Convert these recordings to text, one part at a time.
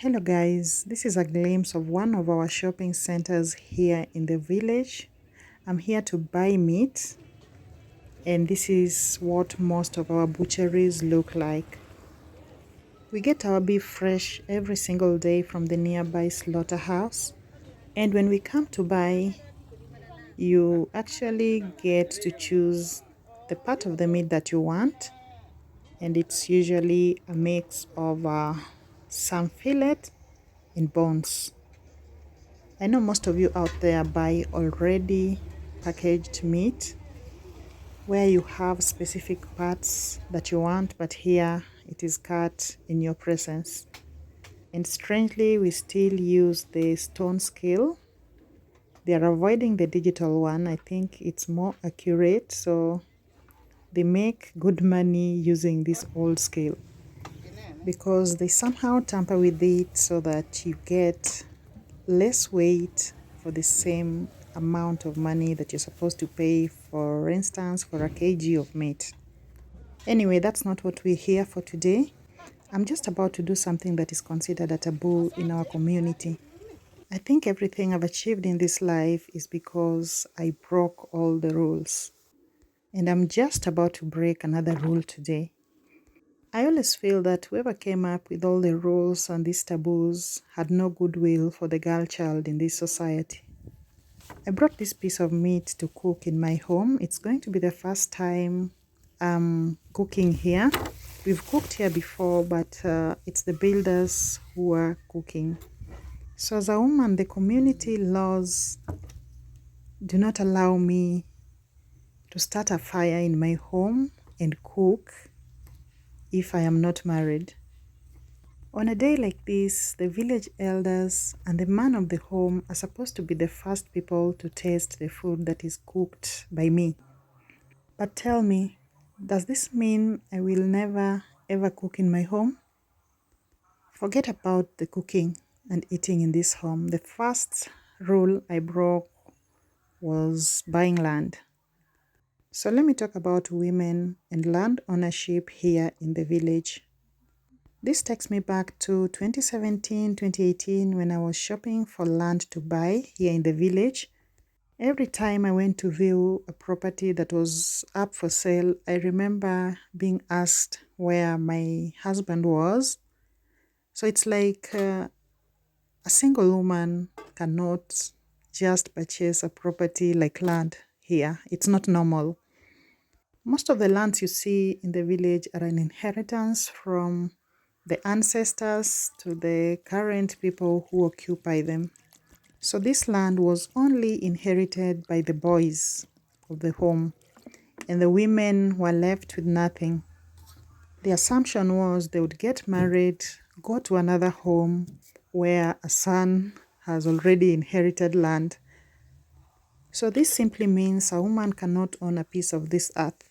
Hello guys, this is a glimpse of one of our shopping centers here in the village. I'm here to buy meat, and this is what most of our butcheries look like. We get our beef fresh every single day from the nearby slaughterhouse, and when we come to buy, you actually get to choose the part of the meat that you want, and it's usually a mix of some fillet and bones. I know most of you out there buy already packaged meat where you have specific parts that you want, but here it is cut in your presence. And strangely, we still use the stone scale. They are avoiding the digital one. I think it's more accurate, so they make good money using this old scale because they somehow tamper with it so that you get less weight for the same amount of money that you're supposed to pay, for instance, for a kg of meat. Anyway, that's not what we're here for today. I'm just about to do something that is considered a taboo in our community. I think everything I've achieved in this life is because I broke all the rules. And I'm just about to break another rule today. I always feel that whoever came up with all the rules and these taboos had no goodwill for the girl child in this society. I brought this piece of meat to cook in my home. It's going to be the first time I'm cooking here. We've cooked here before, but it's the builders who are cooking. So as a woman, the community laws do not allow me to start a fire in my home and cook if I am not married. On a day like this, the village elders and the man of the home are supposed to be the first people to taste the food that is cooked by me. But tell me, does this mean I will never ever cook in my home? Forget about the cooking and eating in this home. The first rule I broke was buying land. So let me talk about women and land ownership here in the village. This takes me back to 2017, 2018 when I was shopping for land to buy here in the village. Every time I went to view a property that was up for sale, I remember being asked where my husband was. So it's like a single woman cannot just purchase a property like land here. It's not normal. Most of the lands you see in the village are an inheritance from the ancestors to the current people who occupy them. So this land was only inherited by the boys of the home, and the women were left with nothing. The assumption was they would get married, go to another home where a son has already inherited land. So this simply means a woman cannot own a piece of this earth.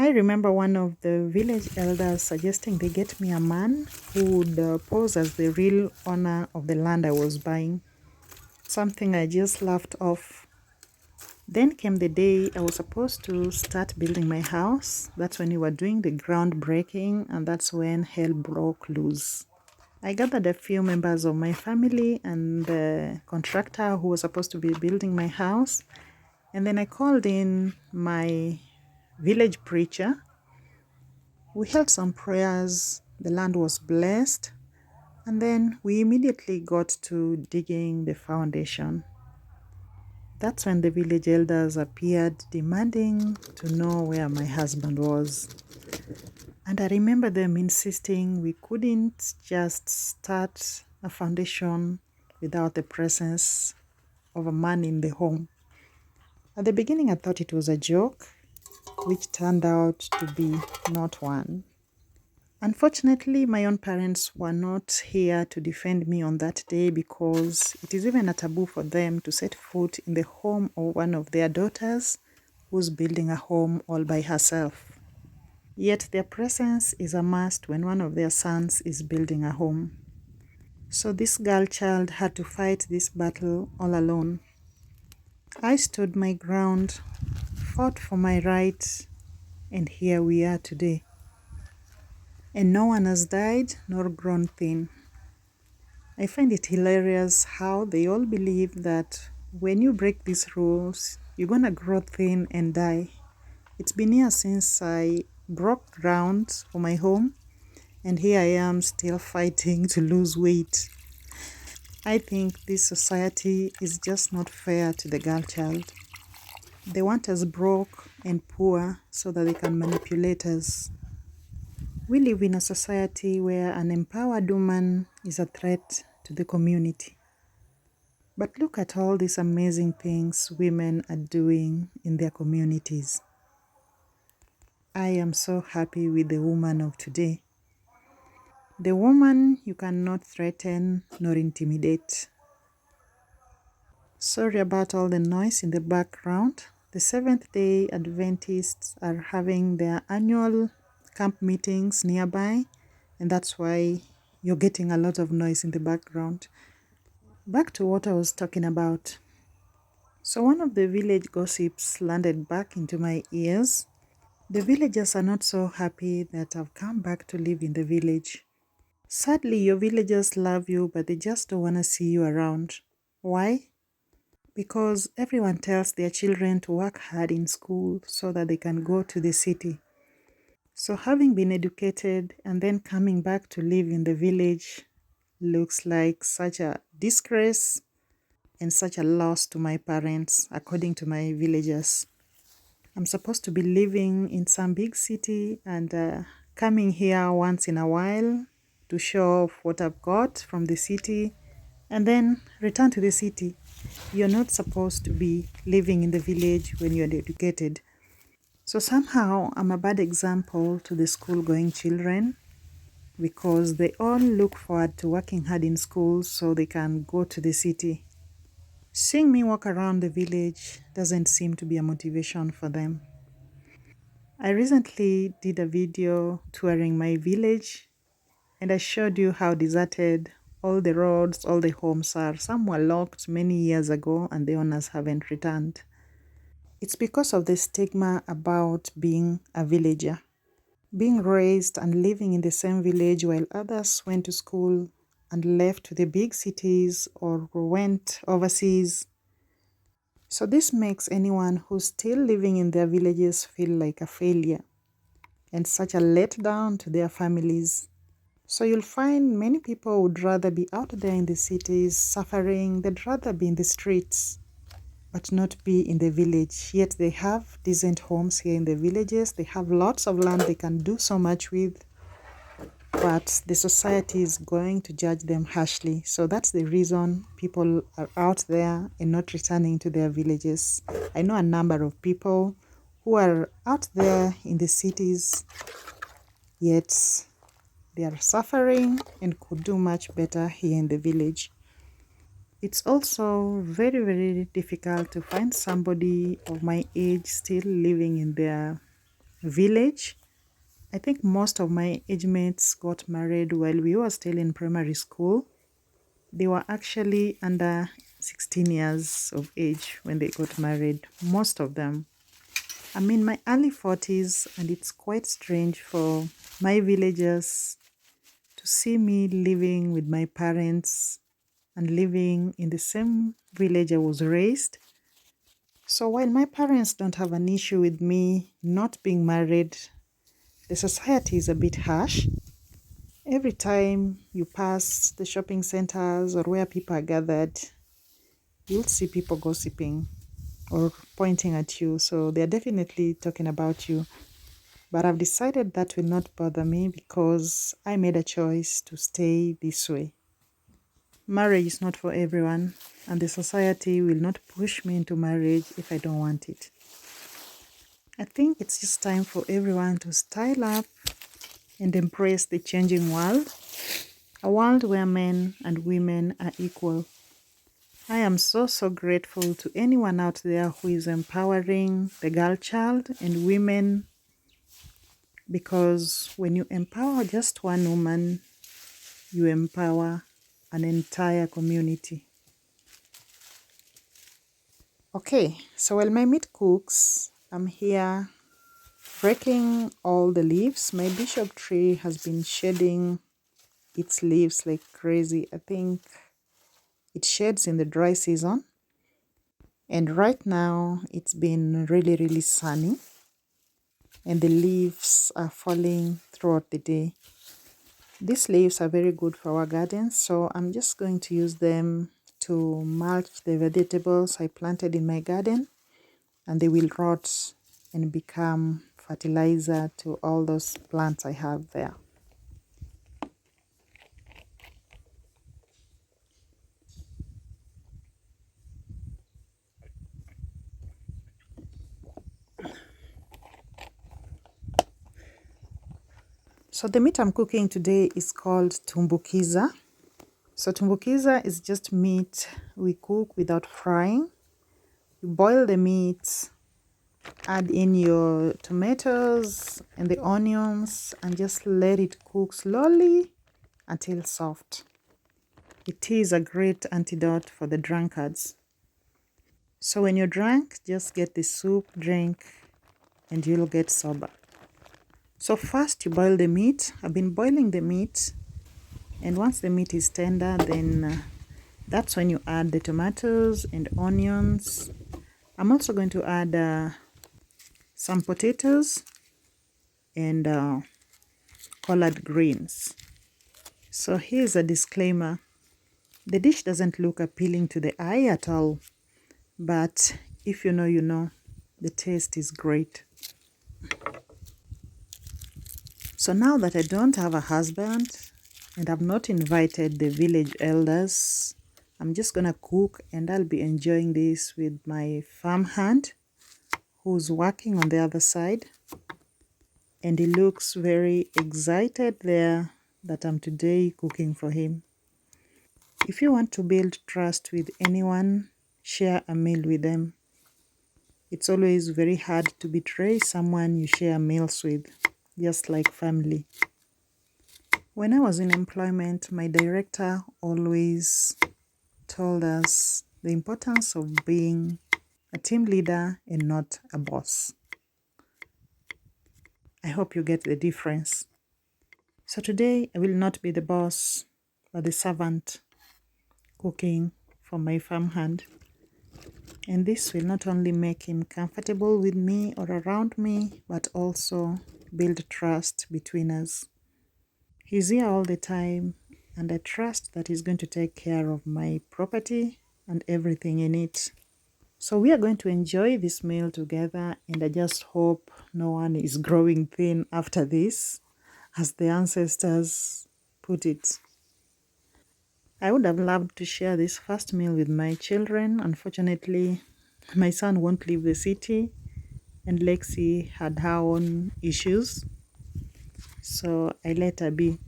I remember one of the village elders suggesting they get me a man who would pose as the real owner of the land I was buying. Something I just laughed off. Then came the day I was supposed to start building my house. That's when we were doing the groundbreaking, and that's when hell broke loose. I gathered a few members of my family and the contractor who was supposed to be building my house. And then I called in my village preacher. We held some prayers, the land was blessed, and then we immediately got to digging the foundation. That's when the village elders appeared, demanding to know where my husband was. And I remember them insisting we couldn't just start a foundation without the presence of a man in the home. At the beginning, I thought it was a joke, which turned out to be not one. Unfortunately, my own parents were not here to defend me on that day because it is even a taboo for them to set foot in the home of one of their daughters who's building a home all by herself. Yet their presence is a must when one of their sons is building a home. So this girl child had to fight this battle all alone. I stood my ground, fought for my rights, and here we are today. And no one has died nor grown thin. I find it hilarious how they all believe that when you break these rules, you're gonna grow thin and die. It's been years since I broke ground for my home, and here I am still fighting to lose weight. I think this society is just not fair to the girl child. They want us broke and poor so that they can manipulate us. We live in a society where an empowered woman is a threat to the community. But look at all these amazing things women are doing in their communities. I am so happy with the woman of today. The woman you cannot threaten nor intimidate. Sorry about all the noise in the background. The Seventh-day Adventists are having their annual camp meetings nearby, and that's why you're getting a lot of noise in the background. Back to what I was talking about. So one of the village gossips landed back into my ears. The villagers are not so happy that I've come back to live in the village. Sadly, your villagers love you, but they just don't want to see you around. Why? Because everyone tells their children to work hard in school so that they can go to the city. So having been educated and then coming back to live in the village looks like such a disgrace and such a loss to my parents, according to my villagers. I'm supposed to be living in some big city and coming here once in a while to show off what I've got from the city and then return to the city. You're not supposed to be living in the village when you're educated. So somehow I'm a bad example to the school-going children because they all look forward to working hard in school so they can go to the city. Seeing me walk around the village doesn't seem to be a motivation for them. I recently did a video touring my village and I showed you how deserted all the roads, all the homes are. Some were locked many years ago and the owners haven't returned. It's because of the stigma about being a villager. Being raised and living in the same village while others went to school and left to the big cities or went overseas. So this makes anyone who's still living in their villages feel like a failure and such a letdown to their families. So you'll find many people would rather be out there in the cities suffering, they'd rather be in the streets, but not be in the village. Yet they have decent homes here in the villages, they have lots of land they can do so much with, but the society is going to judge them harshly. So that's the reason people are out there and not returning to their villages. I know a number of people who are out there in the cities, yet they are suffering and could do much better here in the village. It's also very, very difficult to find somebody of my age still living in their village. I think most of my age mates got married while we were still in primary school. They were actually under 16 years of age when they got married, most of them. I'm in my early 40s and it's quite strange for my villagers to see me living with my parents and living in the same village I was raised. So while my parents don't have an issue with me not being married, the society is a bit harsh. Every time you pass the shopping centers or where people are gathered, you'll see people gossiping or pointing at you. So they're definitely talking about you. But I've decided that will not bother me because I made a choice to stay this way. Marriage is not for everyone, and the society will not push me into marriage if I don't want it. I think it's just time for everyone to style up and embrace the changing world, a world where men and women are equal. I am so grateful to anyone out there who is empowering the girl child and women, because when you empower just one woman, you empower an entire community. Okay, so while my meat cooks, I'm here breaking all the leaves. My bishop tree has been shedding its leaves like crazy. I think it sheds in the dry season. And right now it's been really, really sunny, and the leaves are falling throughout the day. These leaves are very good for our garden, so I'm just going to use them to mulch the vegetables I planted in my garden, and they will rot and become fertilizer to all those plants I have there. So the meat I'm cooking today is called tumbukiza. So tumbukiza is just meat we cook without frying. You boil the meat, add in your tomatoes and the onions, and just let it cook slowly until soft. It is a great antidote for the drunkards. So when you're drunk, just get the soup, drink, and you'll get sober. So first you boil the meat. I've been boiling the meat, and once the meat is tender, then that's when you add the tomatoes and onions. I'm also going to add some potatoes and collard greens. So here's a disclaimer. The dish doesn't look appealing to the eye at all, but if you know, you know. The taste is great. So now that I don't have a husband and I've not invited the village elders, I'm just gonna cook, and I'll be enjoying this with my farmhand who's working on the other side, and he looks very excited there that I'm today cooking for him. If you want to build trust with anyone, share a meal with them. It's always very hard to betray someone you share meals with, just like family. When I was in employment, my director always told us the importance of being a team leader and not a boss. I hope you get the difference. So today I will not be the boss, but the servant cooking for my farmhand. And this will not only make him comfortable with me or around me, but also build trust between us. He's here all the time, and I trust that he's going to take care of my property and everything in it. So we are going to enjoy this meal together, and I just hope no one is growing thin after this, as the ancestors put it. I would have loved to share this first meal with my children. Unfortunately, my son won't leave the city, and Lexi had her own issues, so I let her be.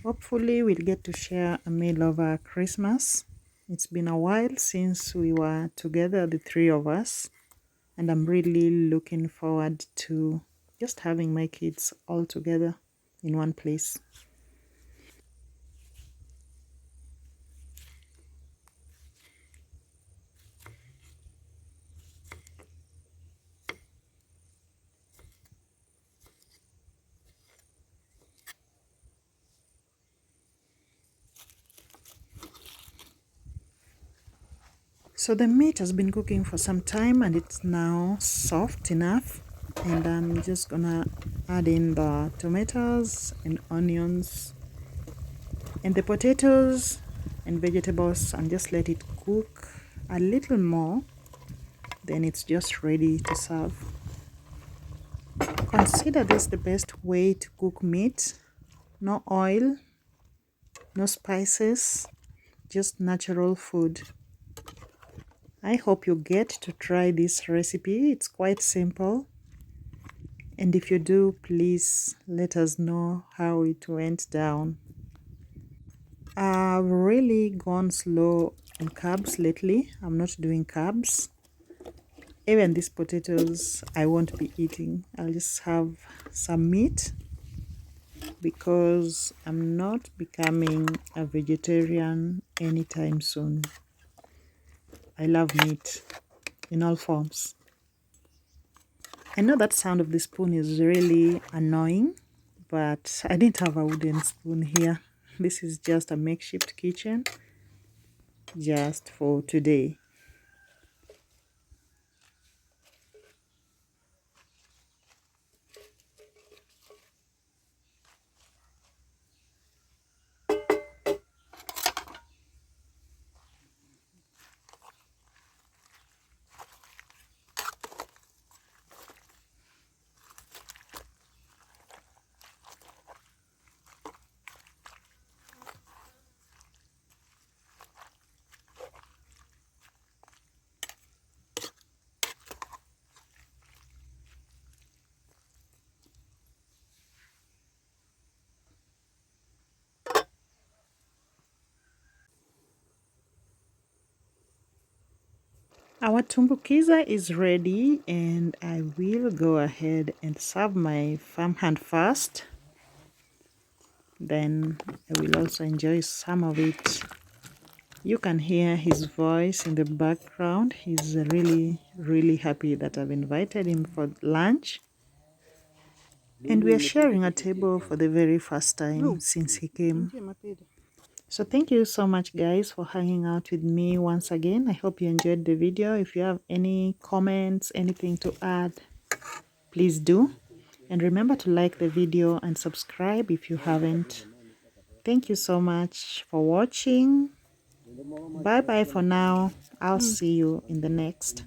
Hopefully, we'll get to share a meal over Christmas. It's been a while since we were together, the three of us, and I'm really looking forward to just having my kids all together in one place. So the meat has been cooking for some time, and it's now soft enough, and I'm just gonna add in the tomatoes and onions and the potatoes and vegetables, and just let it cook a little more. Then it's just ready to serve. Consider this the best way to cook meat. No oil, no spices, just natural food. I hope you get to try this recipe. It's quite simple. And if you do, please let us know how it went down. I've really gone slow on carbs lately. I'm not doing carbs. Even these potatoes I won't be eating. I'll just have some meat because I'm not becoming a vegetarian anytime soon. I love meat in all forms. I know that sound of the spoon is really annoying, but I didn't have a wooden spoon here. This is just a makeshift kitchen just for today. Our tumbukiza is ready, and I will go ahead and serve my farmhand first. Then I will also enjoy some of it. You can hear his voice in the background. He's really happy that I've invited him for lunch. And we are sharing a table for the very first time since he came. So thank you so much, guys, for hanging out with me once again. I hope you enjoyed the video. If you have any comments, anything to add, please do. And remember to like the video and subscribe if you haven't. Thank you so much for watching. Bye bye for now. I'll see you in the next.